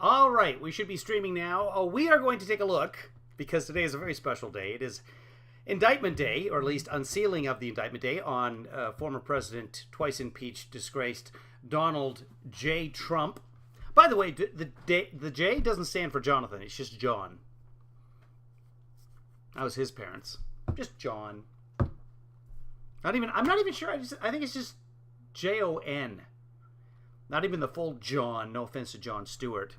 All right, we should be streaming now. We are going to take a look, because today is a very special day. It is Indictment Day, or at least unsealing of the Indictment Day on former President, twice impeached, disgraced Donald J. Trump. By the way, the J doesn't stand for Jonathan. It's just John. That was his parents. Just John. I'm not even sure. I think it's just Jon. Not even the full John. No offense to Jon Stewart.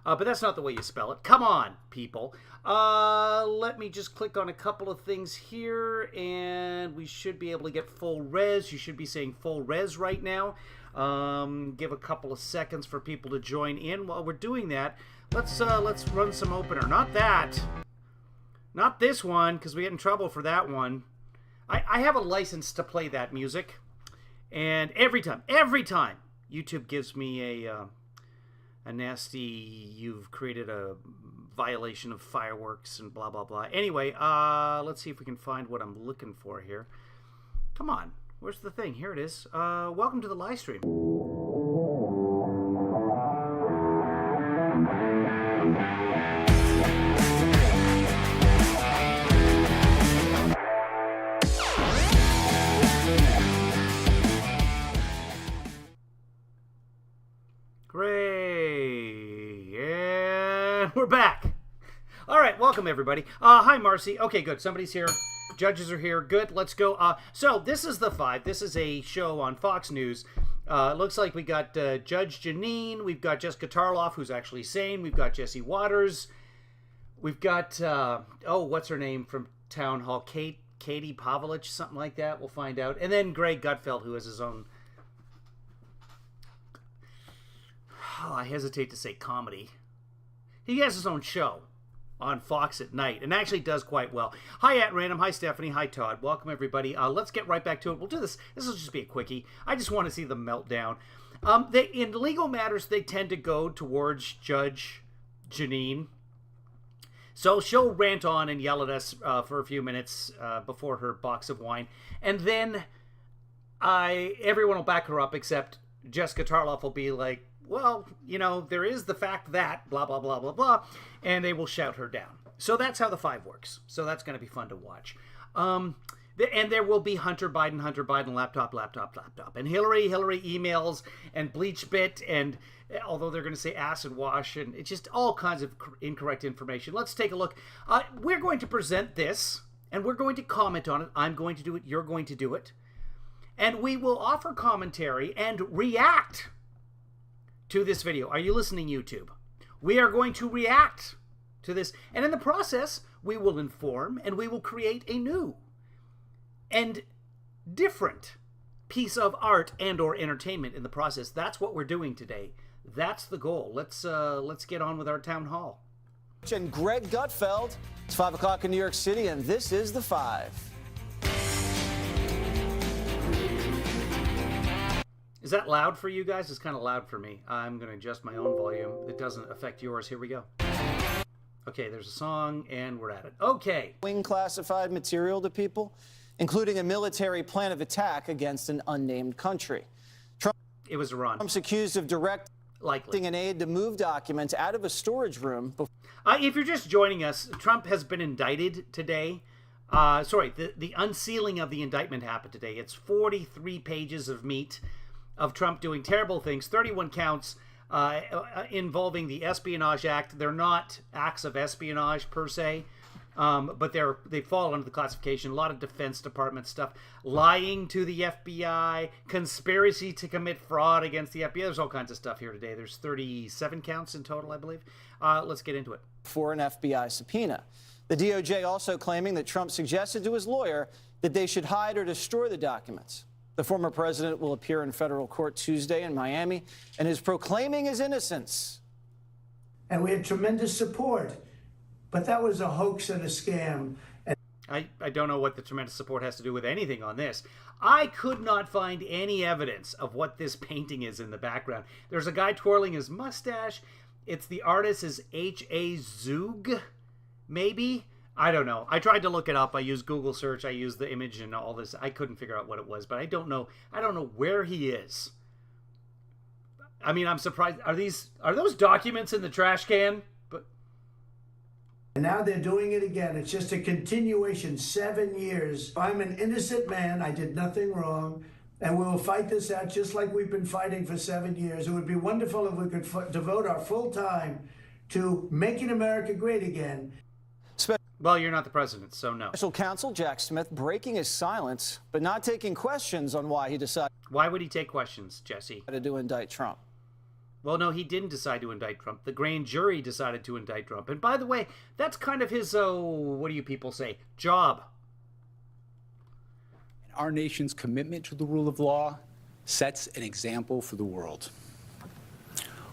But that's not the way you spell it. Come on, people. Let me just click on a couple of things here, and we should be able to get full res. You should be saying full res right now. Give a couple of seconds for people to join in. While we're doing that, let's run some opener. Not that. Not this one, because we get in trouble for that one. I have a license to play that music, and every time, YouTube gives me a nasty, you've created a violation of fireworks and blah, blah, blah. Anyway, let's see if we can find what I'm looking for here. Come on. Where's the thing? Here it is. Welcome to the LieStream. Great. And we're back. All right, welcome everybody. Hi, Marcy. Okay, good. Somebody's here. Judges are here. Good. Let's go. So this is The Five. This is a show on Fox News. It looks like we got Judge Janine. We've got Jessica Tarloff, who's actually sane. We've got Jesse Waters. We've got, what's her name from Town Hall? Katie Pavlich, something like that. We'll find out. And then Greg Gutfeld, who has his own... I hesitate to say comedy. He has his own show on Fox at night, and actually does quite well. Hi, at Random. Hi, Stephanie. Hi, Todd. Welcome, everybody. Let's get right back to it. We'll do this. This will just be a quickie. I just want to see the meltdown. In legal matters, they tend to go towards Judge Janine. So she'll rant on and yell at us for a few minutes before her box of wine. And then everyone will back her up except Jessica Tarloff will be like, well, you know, there is the fact that, blah, blah, blah, blah, blah, and they will shout her down. So that's how The Five works. So that's going to be fun to watch. And there will be Hunter Biden, laptop, and Hillary emails, and BleachBit, and although they're going to say acid wash, and it's just all kinds of incorrect information. Let's take a look. We're going to present this, and we're going to comment on it. I'm going to do it. You're going to do it. And we will offer commentary and react to this video. Are you listening, YouTube? We are going to react to this, and in the process, we will inform and we will create a new and different piece of art and or entertainment in the process. That's what we're doing today. That's the goal. Let's get on with our town hall. And Greg Gutfeld. It's 5 o'clock in New York City, and this is The Five. Is that loud for you guys? It's kind of loud for me. I'm going to adjust my own volume. It doesn't affect yours. Here we go. Okay, there's a song, and we're at it. Okay. Classified material to people, including a military plan of attack against an unnamed country. It was Iran. Trump's accused of directing an aide to move documents out of a storage room. If you're just joining us, Trump has been indicted today. The unsealing of the indictment happened today. It's 43 pages of meat of Trump doing terrible things, 31 counts involving the Espionage Act. They're not acts of espionage per se, but they fall under the classification. A lot of Defense Department stuff, lying to the FBI, conspiracy to commit fraud against the FBI. There's all kinds of stuff here today. There's 37 counts in total, I believe. Let's get into it. For an FBI subpoena. The DOJ also claiming that Trump suggested to his lawyer that they should hide or destroy the documents. The former president will appear in federal court Tuesday in Miami and is proclaiming his innocence. And we had tremendous support, but that was a hoax and a scam. I don't know what the tremendous support has to do with anything on this. I could not find any evidence of what this painting is in the background. There's a guy twirling his mustache. The artist is H.A. Zug, maybe? I don't know. I tried to look it up. I used Google search. I used the image and all this. I couldn't figure out what it was, but I don't know. I don't know where he is. I mean, I'm surprised. Are those documents in the trash can? But And now they're doing it again. It's just a continuation, 7 years. I'm an innocent man. I did nothing wrong. And we will fight this out just like we've been fighting for 7 years. It would be wonderful if we could devote our full time to making America great again. Well, you're not the president, so no. Special counsel Jack Smith breaking his silence, but not taking questions on why he decided Why would he take questions, Jesse? to indict Trump. Well, no, he didn't decide to indict Trump. The grand jury decided to indict Trump. And by the way, that's kind of his, what do you people say, job. Our nation's commitment to the rule of law sets an example for the world.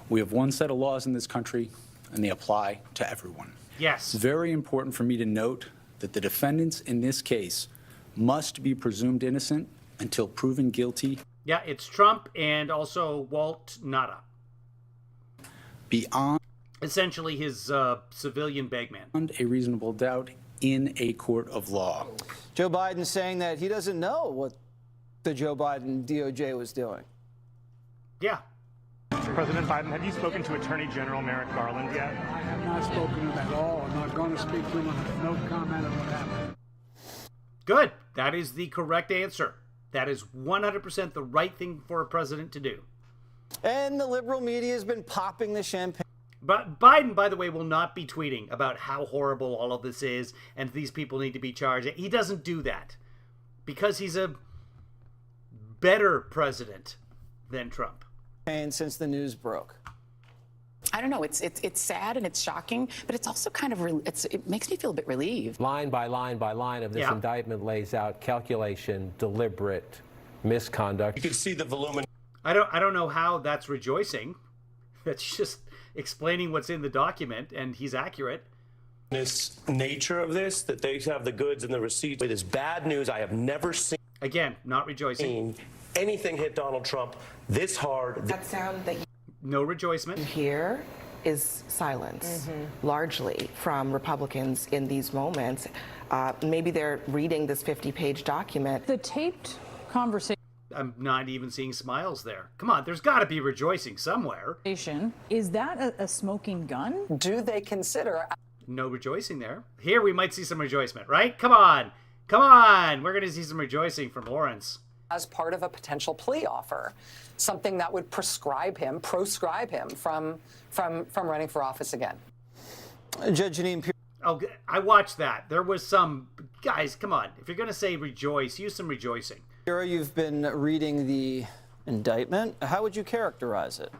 We have one set of laws in this country, and they apply to everyone. Yes. It's very important for me to note that the defendants in this case must be presumed innocent until proven guilty. Yeah, it's Trump and also Walt Nada. Beyond Essentially his civilian bagman. a reasonable doubt in a court of law. Joe Biden saying that he doesn't know what the Joe Biden DOJ was doing. Yeah. President Biden, have you spoken to Attorney General Merrick Garland yet? I have not spoken to him at all. I'm not going to speak to him. I have no comment on what happened. Good. That is the correct answer. That is 100% the right thing for a president to do. And the liberal media has been popping the champagne. But Biden, by the way, will not be tweeting about how horrible all of this is and these people need to be charged. He doesn't do that because he's a better president than Trump. Since the news broke. I don't know. It's sad and it's shocking, but it's also kind of it makes me feel a bit relieved. Line by line by line of this indictment lays out calculation, deliberate misconduct. You can see the voluminous. I don't know how that's rejoicing. That's just explaining what's in the document, and he's accurate. This nature of this, that they have the goods and the receipts. It is bad news. I have never seen. Again, not rejoicing. Anything hit Donald Trump this hard. That sound that No rejoicement. you hear is silence, largely from Republicans in these moments. Maybe they're reading this 50-page document. The taped conversation I'm not even seeing smiles there. Come on, there's got to be rejoicing somewhere. is that a smoking gun? Do they consider? No rejoicing there. Here we might see some rejoicement, right? Come on. Come on. We're going to see some rejoicing from Lawrence. As part of a potential plea offer, something that would proscribe him from running for office again. Judge Janine Pierce. Oh, I watched that. There was some... Guys, come on. If you're going to say rejoice, use some rejoicing. You've been reading the indictment. How would you characterize it?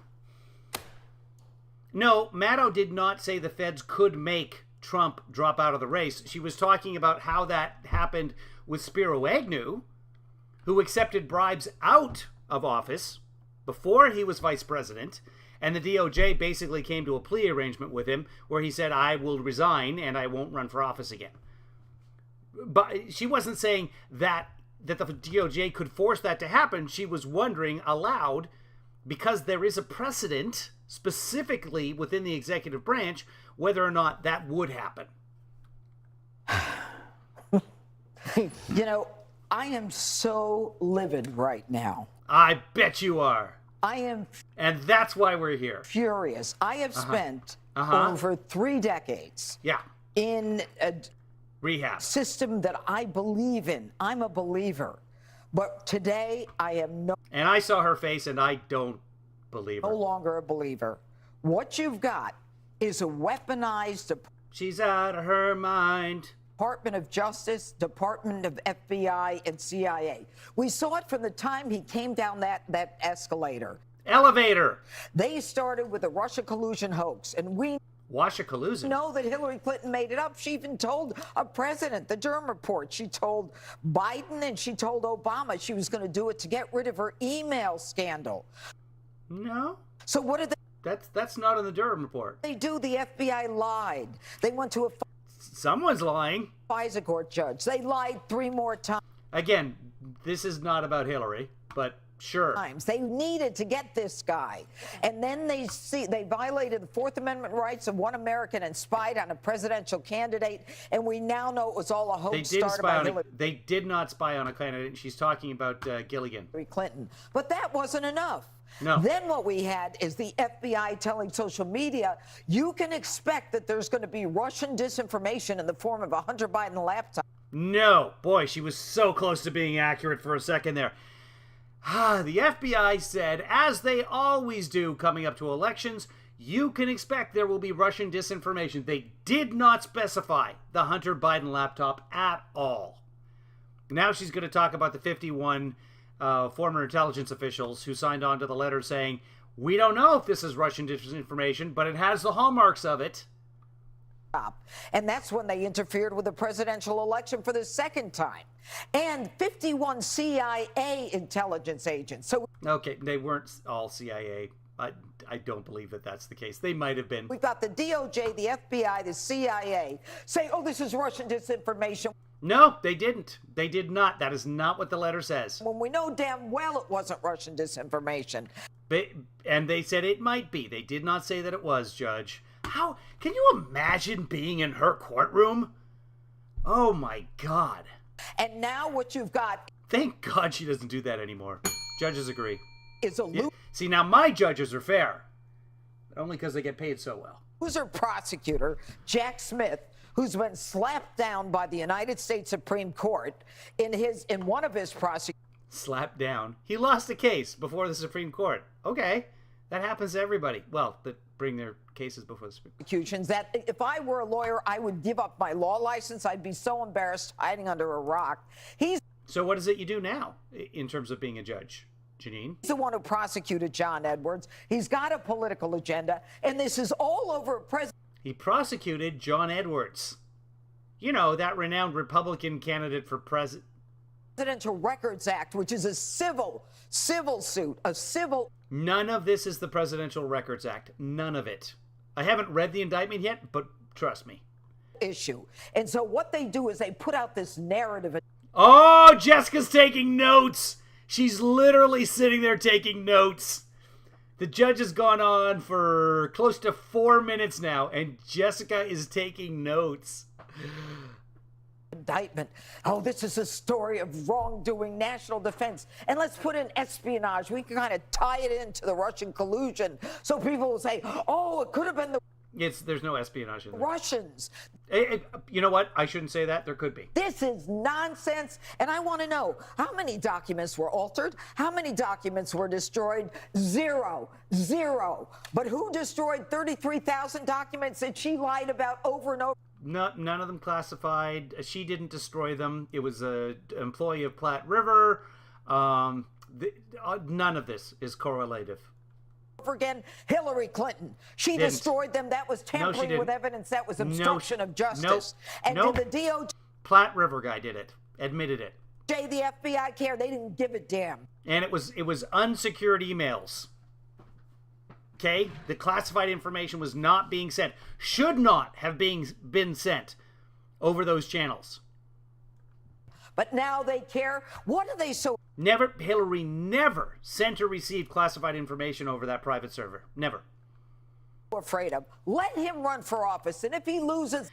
No, Maddow did not say the feds could make Trump drop out of the race. She was talking about how that happened with Spiro Agnew, who accepted bribes out of office before he was vice president, and the DOJ basically came to a plea arrangement with him where he said, I will resign and I won't run for office again. But she wasn't saying that the DOJ could force that to happen. She was wondering aloud, because there is a precedent specifically within the executive branch, whether or not that would happen. You know, I am so livid right now. I bet you are. I am And that's why we're here. furious. I have spent over 3 decades in a rehab system that I believe in. I'm a believer. But today I am no And I saw her face and I don't believe her. longer a believer. What you've got is a weaponized She's out of her mind. Department of Justice, Department of FBI, and CIA. We saw it from the time he came down that escalator. Elevator. They started with the Russia collusion hoax, and we Washa collusion. know that Hillary Clinton made it up. She even told a president, the Durham report, she told Biden and she told Obama she was going to do it to get rid of her email scandal. No. So what did That's not in the Durham report. they do? The FBI lied. They went to a Someone's lying. FISA court judge. They lied 3 more times. Again, this is not about Hillary, but sure. They needed to get this guy. And then they violated the 4th Amendment rights of one American and spied on a presidential candidate. And we now know it was all a hoax started by Hillary They did not spy on a candidate. She's talking about Gilligan. Clinton. But that wasn't enough. No. Then what we had is the FBI telling social media, you can expect that there's going to be Russian disinformation in the form of a Hunter Biden laptop. No. Boy, she was so close to being accurate for a second there. The FBI said, as they always do coming up to elections, you can expect there will be Russian disinformation. They did not specify the Hunter Biden laptop at all. Now she's going to talk about the 51 former intelligence officials who signed on to the letter saying, we don't know if this is Russian disinformation, but it has the hallmarks of it. And that's when they interfered with the presidential election for the second time. And 51 CIA intelligence agents. So okay, they weren't all CIA. I don't believe that that's the case. They might have been. We've got the DOJ, the FBI, the CIA say, oh, this is Russian disinformation. No, they didn't. They did not. That is not what the letter says. When we know damn well it wasn't Russian disinformation. And they said it might be. They did not say that it was, Judge. How can you imagine being in her courtroom? Oh my God. And now what you've got. Thank God she doesn't do that anymore. Judges agree. Is a loser. See, now my judges are fair. Only because they get paid so well. Loser prosecutor, Jack Smith, who's been slapped down by the United States Supreme Court in one of his prosecutions. Slapped down. He lost a case before the Supreme Court. Okay. That happens to everybody. Well, that bring their cases before the Supreme Court. That if I were a lawyer, I would give up my law license. I'd be so embarrassed hiding under a rock. So what is it you do now in terms of being a judge, Janine? He's the one who prosecuted John Edwards. He's got a political agenda, and this is all over President. He prosecuted John Edwards. You know, that renowned Republican candidate for president. Presidential Records Act, which is a civil suit, a civil. None of this is the Presidential Records Act. None of it. I haven't read the indictment yet, but trust me. Issue. And so what they do is they put out this narrative. Oh, Jessica's taking notes. She's literally sitting there taking notes. The judge has gone on for close to 4 minutes now, and Jessica is taking notes. Indictment. Oh, this is a story of wrongdoing, national defense. And let's put in espionage. We can kind of tie it into the Russian collusion. So people will say, oh, it could have been the There's no espionage in there. Russians. You know what? I shouldn't say that. There could be. This is nonsense. And I want to know, how many documents were altered? How many documents were destroyed? Zero. But who destroyed 33,000 documents that she lied about over and over? None of them classified. She didn't destroy them. It was an employee of Platte River. None of this is correlative. Again, Hillary Clinton. She destroyed them. That was tampering with evidence. That was obstruction of justice. Did the DOJ... Platte River guy did it. Admitted it. The FBI care. They didn't give a damn. And it was unsecured emails. Okay? The classified information was not being sent. Should not have been sent over those channels. But now they care. What are they so... Hillary never sent or received classified information over that private server. Never. Afraid of. Let him run for office, and if he loses...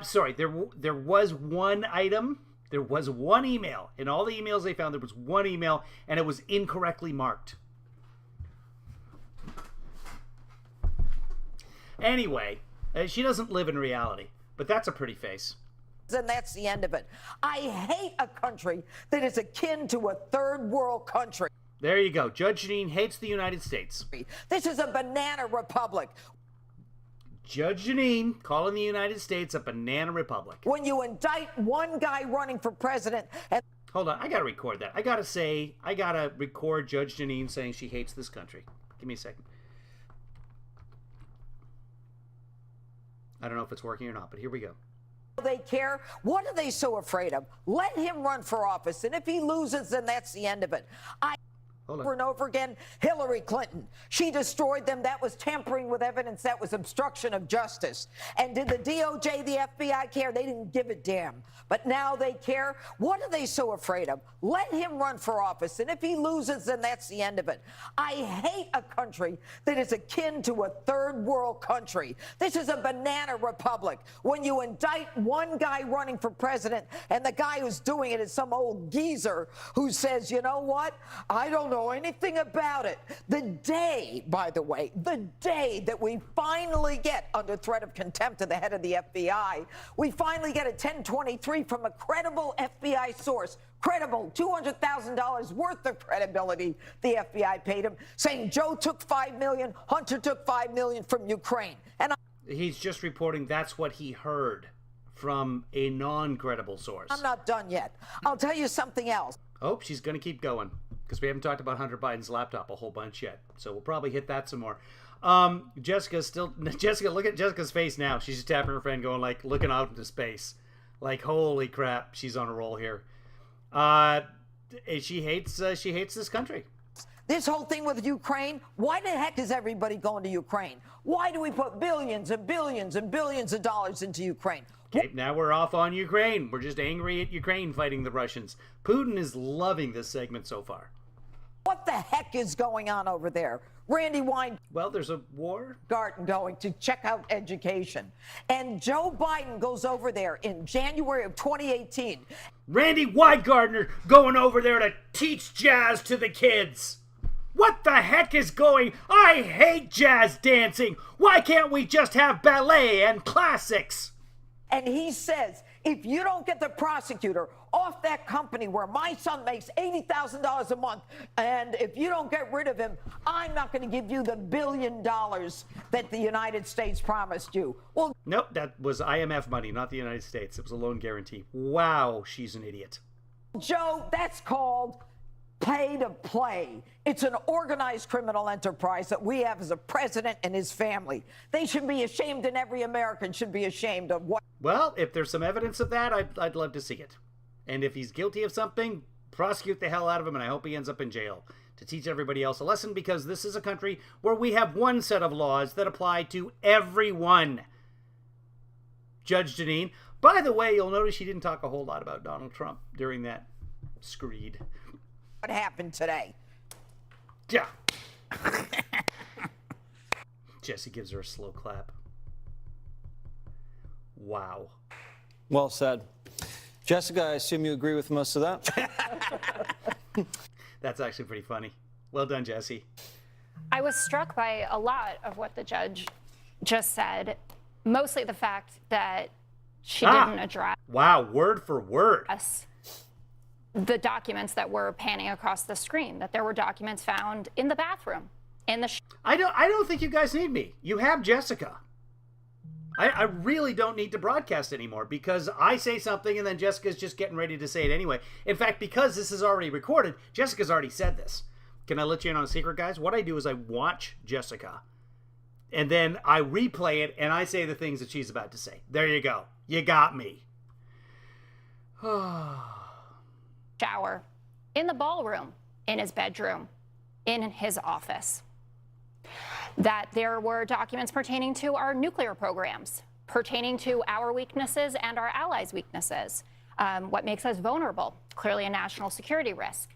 Sorry, there was one item. There was one email. In all the emails they found, there was one email, and it was incorrectly marked. Anyway, she doesn't live in reality, but that's a pretty face. And that's the end of it. I hate a country that is akin to a third world country. There you go. Judge Janine hates the United States. This is a banana republic. Judge Janine calling the United States a banana republic. When you indict one guy running for president and... Hold on, I gotta record that. I gotta record Judge Janine saying she hates this country. Give me a second. I don't know if it's working or not, but here we go. They care. What are they so afraid of? Let him run for office, and if he loses, then that's the end of it. Over and over again, Hillary Clinton. She destroyed them. That was tampering with evidence. That was obstruction of justice. And did the DOJ, the FBI care? They didn't give a damn. But now they care. What are they so afraid of? Let him run for office. And if he loses, then that's the end of it. I hate a country that is akin to a third world country. This is a banana republic. When you indict one guy running for president and the guy who's doing it is some old geezer who says, you know what? I don't know know anything about it. The day, by the way, the day that we finally get under threat of contempt of the head of the FBI, we finally get a 1023 from a credible FBI source, credible, $200,000 worth of credibility the FBI paid him, saying Joe took $5 million, Hunter took $5 million from Ukraine. And he's just reporting that's what he heard from a non-credible source. I'm not done yet. I'll tell you something else. Oh, she's going to keep going because we haven't talked about Hunter Biden's laptop a whole bunch yet. So we'll probably hit that some more. Jessica, look at Jessica's face now. She's just tapping her friend going like, looking out into space. Like, holy crap, she's on a roll here. She hates this country. This whole thing with Ukraine, why the heck is everybody going to Ukraine? Why do we put billions and billions and billions of dollars into Ukraine? Okay, now we're off on Ukraine. We're just angry at Ukraine fighting the Russians. Putin is loving this segment so far. What the heck is going on over there? Randy Weingarten. Well, there's a war. Going to check out education. And Joe Biden goes over there in January of 2018. Randy Weingarten going over there to teach jazz to the kids. What the heck is going? I hate jazz dancing. Why can't we just have ballet and classics? And he says, if you don't get the prosecutor off that company where my son makes $80,000 a month, and if you don't get rid of him, I'm not going to give you the $1 billion that the United States promised you. Well, nope, that was IMF money, not the United States. It was a loan guarantee. Wow, she's an idiot. Joe, that's called pay to play. It's an organized criminal enterprise that we have as a president and his family. They should be ashamed, and every American should be ashamed of what. Well, if there's some evidence of that, I'd love to see it. And if he's guilty of something, prosecute the hell out of him, and I hope he ends up in jail to teach everybody else a lesson, because this is a country where we have one set of laws that apply to everyone. Judge Janine. By the way, you'll notice she didn't talk a whole lot about Donald Trump during that screed. What happened today? Yeah. Jesse gives her a slow clap. Wow. Well said. Jessica, I assume you agree with most of that? That's actually pretty funny. Well done, Jesse. I was struck by a lot of what the judge just said, mostly the fact that she didn't address. Wow, word for word. The documents that were panning across the screen, that there were documents found in the bathroom, in the. I don't think you guys need me. You have Jessica. I really don't need to broadcast anymore, because I say something and then Jessica's just getting ready to say it anyway. In fact, because this is already recorded, Jessica's already said this. Can I let you in on a secret, guys? What I do is I watch Jessica, and then I replay it, and I say the things that she's about to say. There you go. You got me. Shower, in the ballroom, in his bedroom, in his office. That there were documents pertaining to our nuclear programs, pertaining to our weaknesses and our allies' weaknesses, what makes us vulnerable, clearly a national security risk.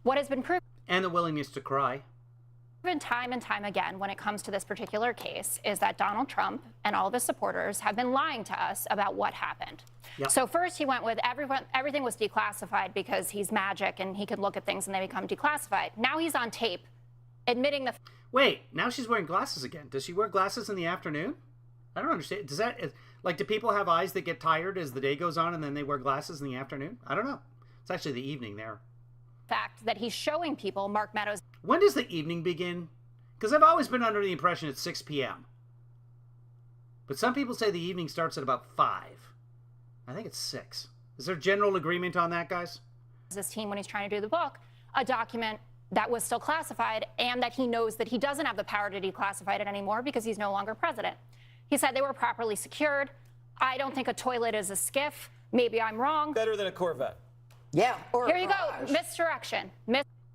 What has been proven. And the willingness to cry. Time and time again when it comes to this particular case is that Donald Trump and all of his supporters have been lying to us about what happened. Yep. So first he went with everything was declassified because he's magic and he could look at things and they become declassified. Now he's on tape admitting the. Wait, now she's wearing glasses again. Does she wear glasses in the afternoon? I don't understand. Does that, like, do people have eyes that get tired as the day goes on and then they wear glasses in the afternoon? I don't know. It's actually the evening there. Fact that he's showing people Mark Meadows. When does the evening begin? Because I've always been under the impression it's 6 p.m. But some people say the evening starts at about 5. I think it's 6. Is there general agreement on that, guys? This team, when he's trying to do the book, a document that was still classified and that he knows that he doesn't have the power to declassify it anymore because he's no longer president. He said they were properly secured. I don't think a toilet is a skiff. Maybe I'm wrong. Better than a Corvette. Yeah. Here you go. Misdirection.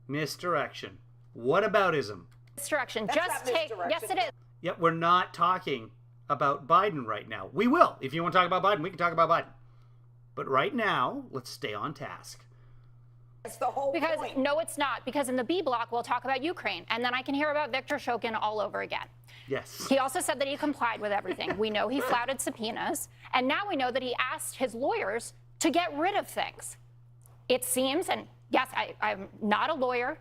Misdirection. Whataboutism? Misdirection. Just take. Yes, it is. Yep, we're not talking about Biden right now. We will. If you want to talk about Biden, we can talk about Biden. But right now, let's stay on task. That's the whole point. No, it's not. Because in the B block, we'll talk about Ukraine. And then I can hear about Viktor Shokin all over again. Yes. He also said that he complied with everything. We know he flouted subpoenas. And now we know that he asked his lawyers to get rid of things. It seems, and yes, I'm not a lawyer,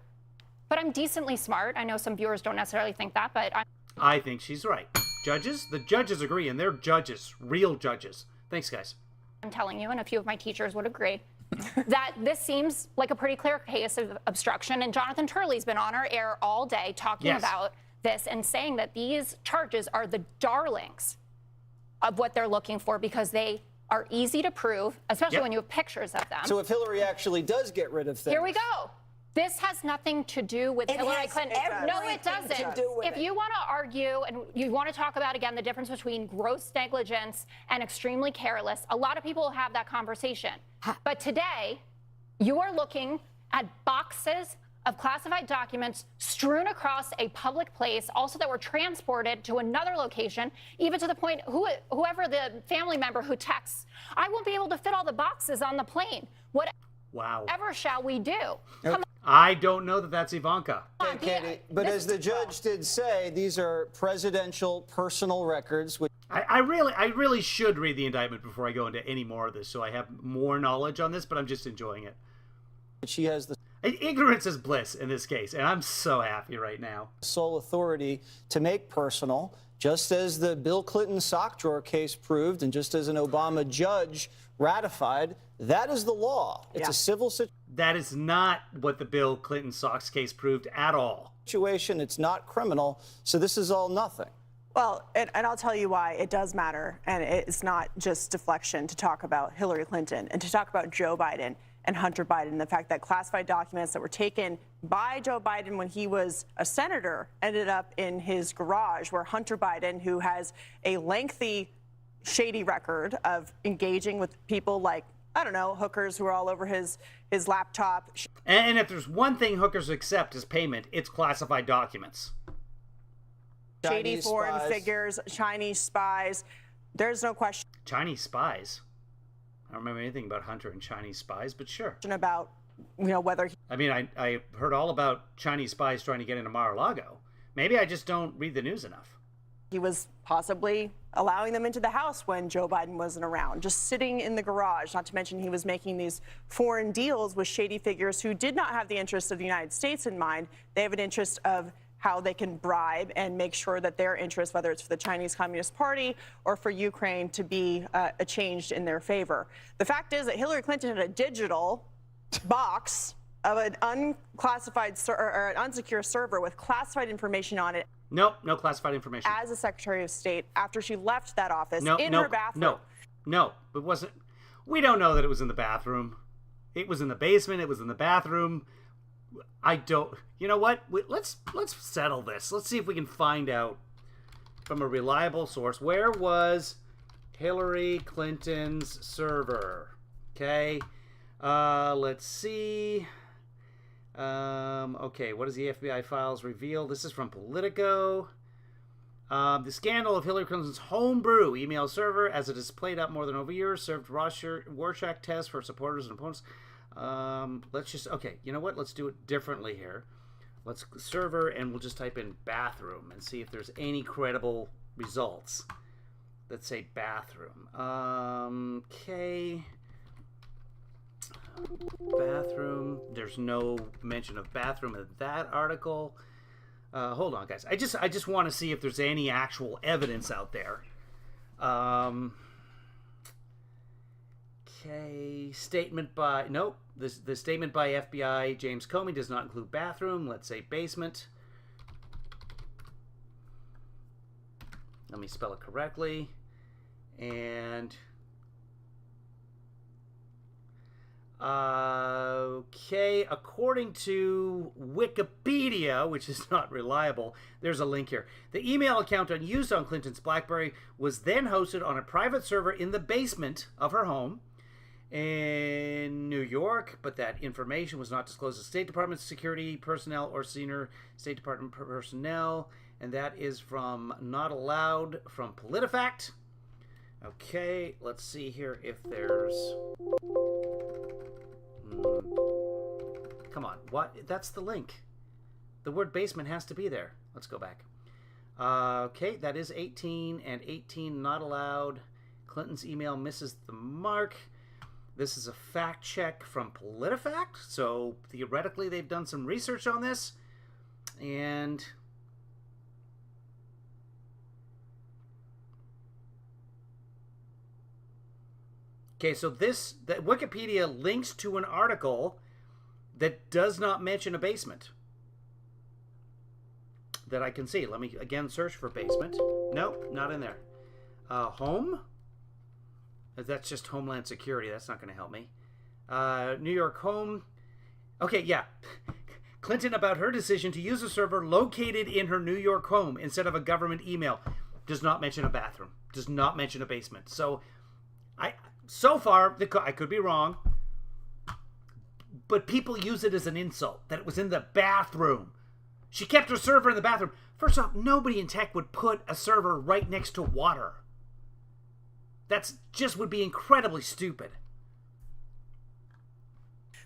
but I'm decently smart. I know some viewers don't necessarily think that, but I think she's right. Judges? The judges agree, and they're judges, real judges. Thanks, guys. I'm telling you, and a few of my teachers would agree, that this seems like a pretty clear case of obstruction. And Jonathan Turley's been on our air all day talking about this and saying that these charges are the darlings of what they're looking for because they are easy to prove, especially when you have pictures of them. So if Hillary actually does get rid of things. Here we go. This has nothing to do with Hillary Clinton. No, it doesn't. If you want to argue and you want to talk about, again, the difference between gross negligence and extremely careless, a lot of people will have that conversation. But today, you are looking at boxes of classified documents strewn across a public place, also that were transported to another location, even to the point whoever the family member who texts, I won't be able to fit all the boxes on the plane. Whatever shall we do? I don't know that that's Ivanka. Okay, Katie, but as the judge did say, these are presidential personal records. Which I really should read the indictment before I go into any more of this, so I have more knowledge on this, but I'm just enjoying it. She has the ignorance is bliss in this case, and I'm so happy right now. Sole authority to make personal, just as the Bill Clinton sock drawer case proved, and just as an Obama judge ratified. That is the law. It's a civil situation. That is not what the Bill Clinton Sox case proved at all. It's not criminal, so this is all nothing. Well, and I'll tell you why it does matter, and it's not just deflection to talk about Hillary Clinton and to talk about Joe Biden and Hunter Biden, the fact that classified documents that were taken by Joe Biden when he was a senator ended up in his garage, where Hunter Biden, who has a lengthy, shady record of engaging with people like, I don't know, hookers who are all over his laptop. And if there's one thing hookers accept as payment, it's classified documents. Shady foreign figures, Chinese spies. There's no question. Chinese spies? I don't remember anything about Hunter and Chinese spies, but sure. About, whether... I mean, I heard all about Chinese spies trying to get into Mar-a-Lago. Maybe I just don't read the news enough. He was possibly allowing them into the house when Joe Biden wasn't around, just sitting in the garage, not to mention he was making these foreign deals with shady figures who did not have the interests of the United States in mind. They have an interest of how they can bribe and make sure that their interest, whether it's for the Chinese Communist Party or for Ukraine, to be changed in their favor. The fact is that Hillary Clinton had a digital box of an unclassified or an unsecure server with classified information on it. Nope, no classified information. As a Secretary of State, after she left that office her bathroom. No, it wasn't. We don't know that it was in the bathroom. It was in the basement. It was in the bathroom. I don't. You know what? Let's settle this. Let's see if we can find out from a reliable source. Where was Hillary Clinton's server? Okay. Let's see. Okay, what does the FBI files reveal? This is from Politico. The scandal of Hillary Clinton's homebrew email server, as it has played out more than over years, served Rorschach tests for supporters and opponents. Let's just, okay, you know what? Let's do it differently here. Let's server, and we'll just type in bathroom and see if there's any credible results. Let's say bathroom. Okay. Bathroom. There's no mention of bathroom in that article. Hold on, guys. I just want to see if there's any actual evidence out there. Okay. Statement by... Nope. The statement by FBI James Comey does not include bathroom. Let's say basement. Let me spell it correctly. And... Okay, according to Wikipedia, which is not reliable, there's a link here. The email account used on Clinton's BlackBerry was then hosted on a private server in the basement of her home in New York, but that information was not disclosed to State Department security personnel or senior State Department personnel, and that is from Not Allowed from PolitiFact. Okay, let's see here if there's... Come on, what? That's the link. The word basement has to be there. Let's go back. Okay, that is 18, and 18 not allowed. Clinton's email misses the mark. This is a fact check from PolitiFact, so theoretically they've done some research on this. And okay, so that Wikipedia links to an article that does not mention a basement that I can see. Let me again search for basement. Nope, not in there. Home? That's just Homeland Security. That's not going to help me. New York Home. Okay, yeah. Clinton about her decision to use a server located in her New York home instead of a government email. Does not mention a bathroom. Does not mention a basement. So far, I could be wrong, but people use it as an insult, that it was in the bathroom. She kept her server in the bathroom. First off, nobody in tech would put a server right next to water. That's just would be incredibly stupid.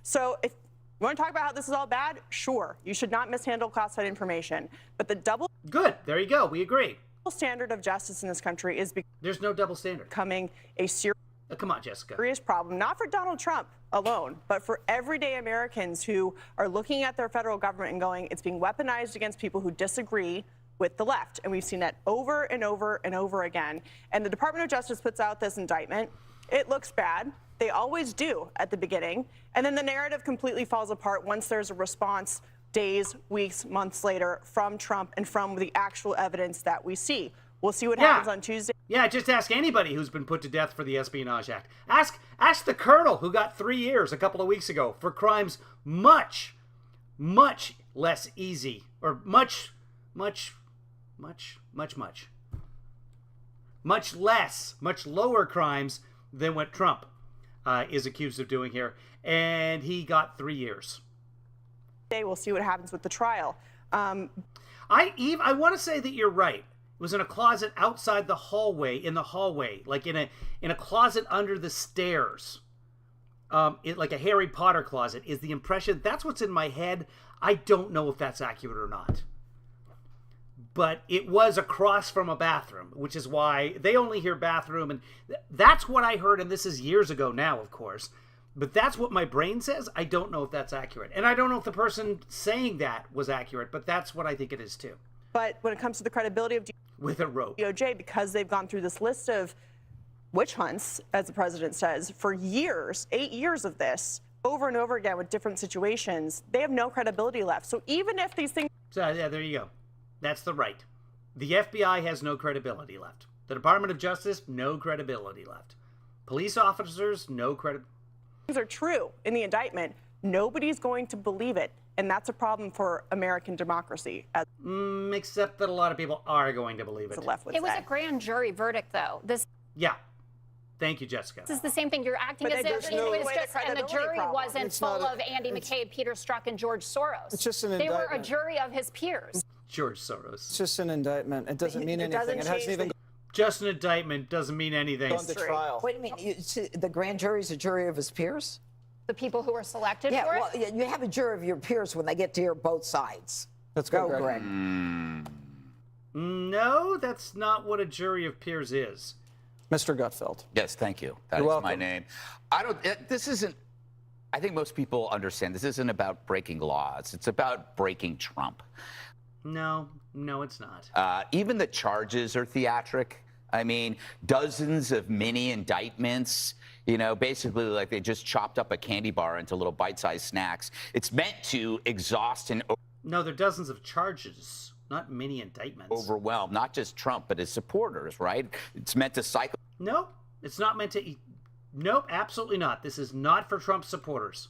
So if you want to talk about how this is all bad, sure, you should not mishandle classified information. But the double... Good. There you go. We agree. ...standard of justice in this country is... There's no double standard. ...becoming a serious... come on, Jessica. ...serious problem, not for Donald Trump alone, but for everyday Americans who are looking at their federal government and going, it's being weaponized against people who disagree with the left. And we've seen that over and over and over again. And the Department of Justice puts out this indictment. It looks bad. They always do at the beginning. And then the narrative completely falls apart once there's a response days, weeks, months later from Trump and from the actual evidence that we see. We'll see what happens on Tuesday. Yeah, just ask anybody who's been put to death for the Espionage Act. Ask the colonel who got 3 years a couple of weeks ago for crimes much less easy, or much lower crimes than what Trump is accused of doing here. And he got 3 years. We'll see what happens with the trial. I want to say that you're right. It was in a closet outside the hallway, like in a closet under the stairs. Like a Harry Potter closet is the impression. That's what's in my head. I don't know if that's accurate or not. But it was across from a bathroom, which is why they only hear bathroom. And that's what I heard, and this is years ago now, of course. But that's what my brain says. I don't know if that's accurate. And I don't know if the person saying that was accurate, but that's what I think it is too. But when it comes to the credibility of with a rope. DOJ, because they've gone through this list of witch hunts, as the president says, for years, 8 years of this, over and over again with different situations, they have no credibility left. So even if these things... So yeah, there you go. That's the right. The FBI has no credibility left. The Department of Justice, no credibility left. Police officers, no credibility. Things are true in the indictment. Nobody's going to believe it. And that's a problem for American democracy. Except that a lot of people are going to believe it. It was a grand jury verdict, though. Yeah. Thank you, Jessica. This is the same thing. You're acting as if it was just, and the jury wasn't full of Andy McCabe, Peter Strzok, and George Soros. It's just an They indictment. were a jury of his peers. George Soros. It's just an indictment. It doesn't mean anything. It hasn't even... Just an indictment doesn't mean anything. Gone to trial. Wait a minute. The grand jury's a jury of his peers? The people who were selected for it? Yeah, you have a jury of your peers when they get to hear both sides. Let's go, Greg. No, that's not what a jury of peers is. Mr. Gutfeld. Yes, thank you. That is my name. This isn't, I think most people understand this isn't about breaking laws. It's about breaking Trump. No, it's not. Even the charges are theatric. I mean, dozens of mini indictments, basically like they just chopped up a candy bar into little bite-sized snacks. It's meant to exhaust and... No, there are dozens of charges, not mini indictments. Overwhelm, not just Trump, but his supporters, right? It's meant to cycle... No, it's not meant to... Nope, absolutely not. This is not for Trump supporters.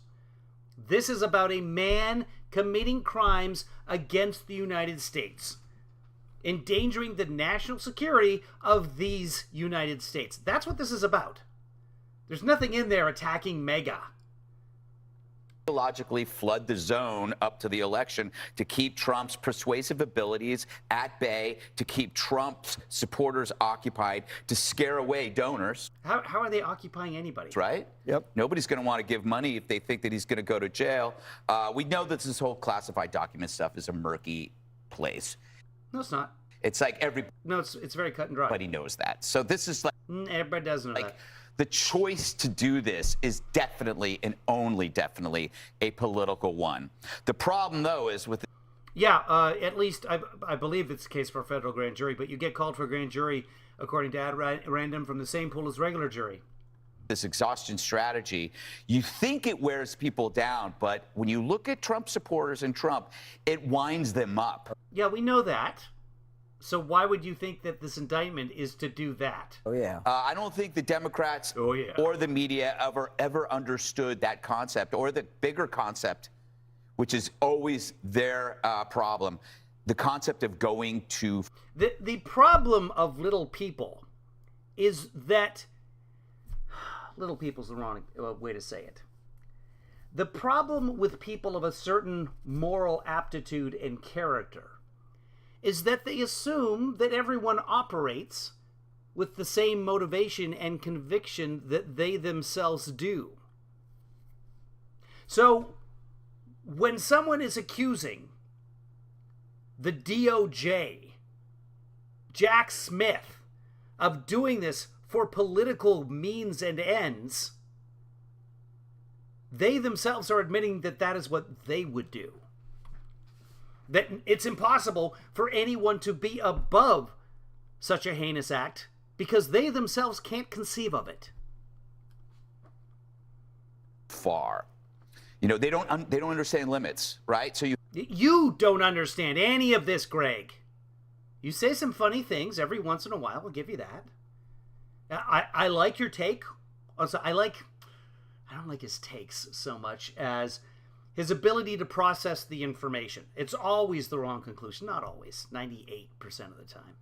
This is about a man committing crimes against the United States, endangering the national security of these United States. That's what this is about. There's nothing in there attacking MAGA. Logically flood the zone up to the election to keep Trump's persuasive abilities at bay, to keep Trump's supporters occupied, to scare away donors. How are they occupying anybody? Right? Yep. Nobody's going to want to give money if they think that he's going to go to jail. We know that this whole classified document stuff is a murky place. No, it's not. It's like No, it's very cut and dry. Everybody knows that. So this is like... Everybody does know that. The choice to do this is definitely and only definitely a political one. The problem, though, is with... Yeah, at least I believe it's the case for a federal grand jury, but you get called for a grand jury, according to ad random, from the same pool as regular jury. This exhaustion strategy, you think it wears people down, but when you look at Trump supporters and Trump, it winds them up. Yeah, we know that. So why would you think that this indictment is to do that? Oh, yeah. I don't think the Democrats or the media ever understood that concept, or the bigger concept, which is always their problem, the concept of going to... The problem of little people is that... Little people's the wrong way to say it. The problem with people of a certain moral aptitude and character is that they assume that everyone operates with the same motivation and conviction that they themselves do. So, when someone is accusing the DOJ, Jack Smith, of doing this for political means and ends, they themselves are admitting that that is what they would do. That it's impossible for anyone to be above such a heinous act because they themselves can't conceive of it. Far. You know, they don't understand limits, right? So you don't understand any of this, Greg. You say some funny things every once in a while, I'll give you that. I like your take. Also, I don't like his takes so much as his ability to process the information. It's always the wrong conclusion. Not always. 98% of the time.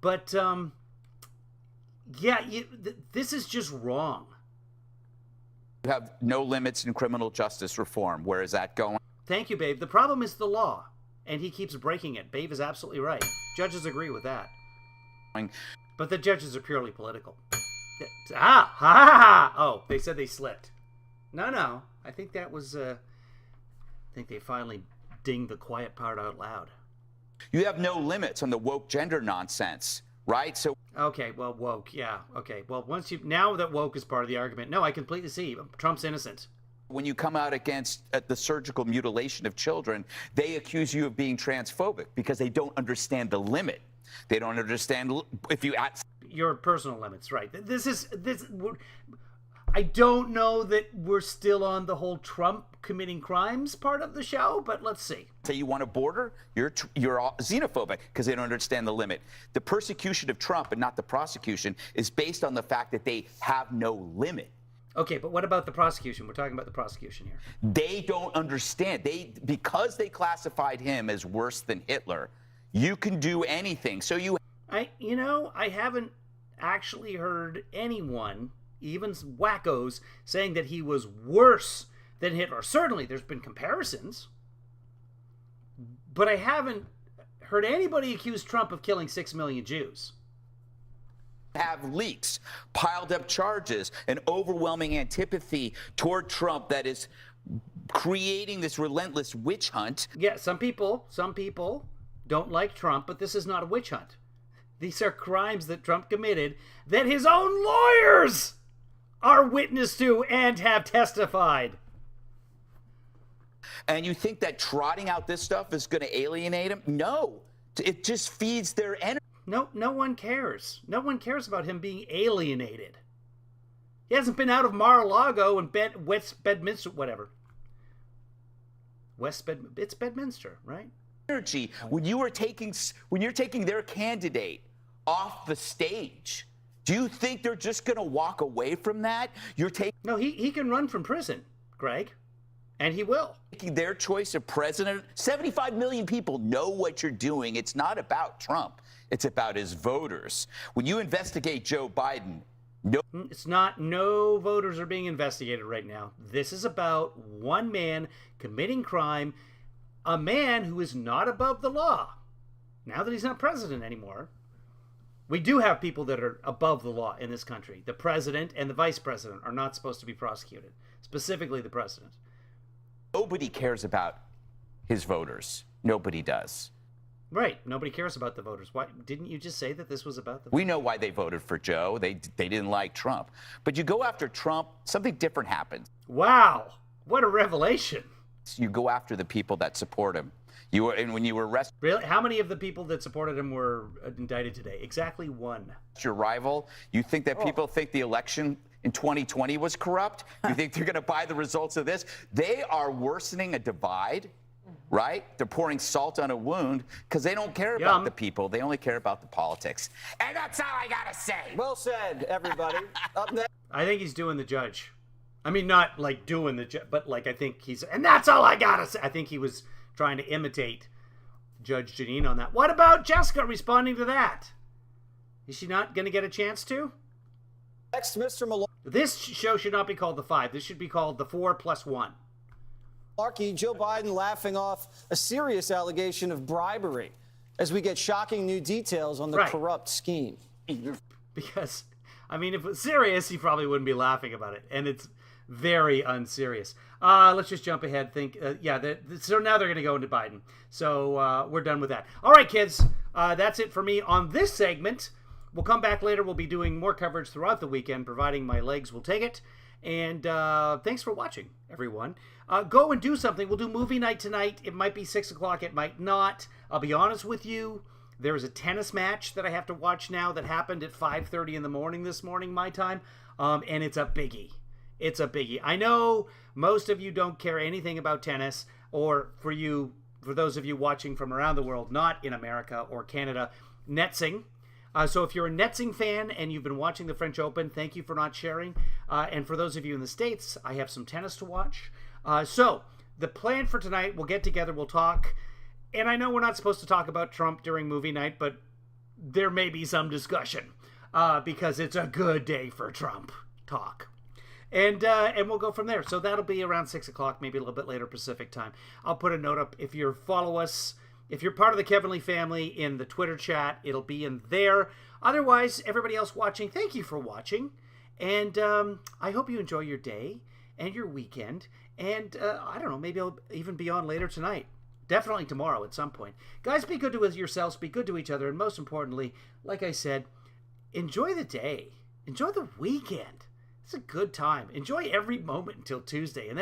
But, yeah, this is just wrong. You have no limits in criminal justice reform. Where is that going? Thank you, Babe. The problem is the law, and he keeps breaking it. Babe is absolutely right. Judges agree with that. But the judges are purely political. Oh, they said they slipped. No. I think that was, I think they finally dinged the quiet part out loud. You have no limits on the woke gender nonsense, right? So. Okay, well, woke, yeah. Okay, well, now that woke is part of the argument, no, I completely see. Trump's innocent. When you come out against the surgical mutilation of children, they accuse you of being transphobic because they don't understand the limit. They don't understand if you... Your personal limits, right. I don't know that we're still on the whole Trump committing crimes part of the show, but let's see. Say you want a border, you're all xenophobic because they don't understand the limit. The persecution of Trump and not the prosecution is based on the fact that they have no limit. Okay, but what about the prosecution? We're talking about the prosecution here. They don't understand. Because they classified him as worse than Hitler, you can do anything. So I haven't actually heard anyone, even wackos, saying that he was worse than Hitler. Certainly, there's been comparisons. But I haven't heard anybody accuse Trump of killing 6 million Jews. Have leaks, piled up charges, an overwhelming antipathy toward Trump that is creating this relentless witch hunt. Yeah, some people don't like Trump, but this is not a witch hunt. These are crimes that Trump committed that his own lawyers are witness to and have testified. And you think that trotting out this stuff is going to alienate him? No, it just feeds their energy. No one cares. No one cares about him being alienated. He hasn't been out of Mar-a-Lago and West Bedminster, whatever. It's Bedminster, right? Energy when you're taking their candidate off the stage. Do you think they're just going to walk away from that? No, he can run from prison, Greg. And he will. Their choice of president. 75 million people know what you're doing. It's not about Trump. It's about his voters. When you investigate Joe Biden, it's not. No voters are being investigated right now. This is about one man committing crime, a man who is not above the law. Now that he's not president anymore, we do have people that are above the law in this country. The president and the vice president are not supposed to be prosecuted, specifically the president. Nobody cares about his voters. Nobody does. Right. Nobody cares about the voters. Why didn't you just say that this was about the voters? We know why they voted for Joe. They didn't like Trump. But you go after Trump, something different happens. Wow. What a revelation. You go after the people that support him. And when you were arrested. Really? How many of the people that supported him were indicted today? Exactly one. Your rival. You think that people think the election in 2020 was corrupt? You think they're going to buy the results of this? They are worsening a divide, right? They're pouring salt on a wound because they don't care about the people. They only care about the politics. And that's all I got to say. Well said, everybody. Up next. I think he's doing the judge. I mean, not like doing the judge, but like I think he's, and that's all I got to say. I think he was trying to imitate Judge Janine on that. What about Jessica responding to that? Is she not going to get a chance to? Next, Mr. Maloney. This show should not be called The Five. This should be called The 4+1. Markey, Joe Biden laughing off a serious allegation of bribery as we get shocking new details on the corrupt scheme. Because, I mean, if it was serious, he probably wouldn't be laughing about it. And it's very unserious. Let's just jump ahead. So now they're going to go into Biden. So we're done with that. All right, kids. That's it for me on this segment. We'll come back later. We'll be doing more coverage throughout the weekend, providing my legs will take it. And thanks for watching, everyone. Go and do something. We'll do movie night tonight. It might be 6 o'clock. It might not. I'll be honest with you. There is a tennis match that I have to watch now that happened at 5:30 in the morning this morning, my time. And it's a biggie. It's a biggie. I know most of you don't care anything about tennis, or for those of you watching from around the world, not in America or Canada, Netsing. So if you're a Netsing fan and you've been watching the French Open, thank you for not sharing. And for those of you in the States, I have some tennis to watch. So the plan for tonight, we'll get together, we'll talk. And I know we're not supposed to talk about Trump during movie night, but there may be some discussion because it's a good day for Trump talk. And we'll go from there. So that'll be around 6 o'clock, maybe a little bit later Pacific time. I'll put a note up. If you follow us, if you're part of the Kevin Lee family in the Twitter chat, it'll be in there. Otherwise, everybody else watching, thank you for watching. And I hope you enjoy your day and your weekend. And I don't know, maybe I'll even be on later tonight. Definitely tomorrow at some point. Guys, be good to yourselves, be good to each other, and most importantly, like I said, enjoy the day. Enjoy the weekend. It's a good time. Enjoy every moment until Tuesday. And then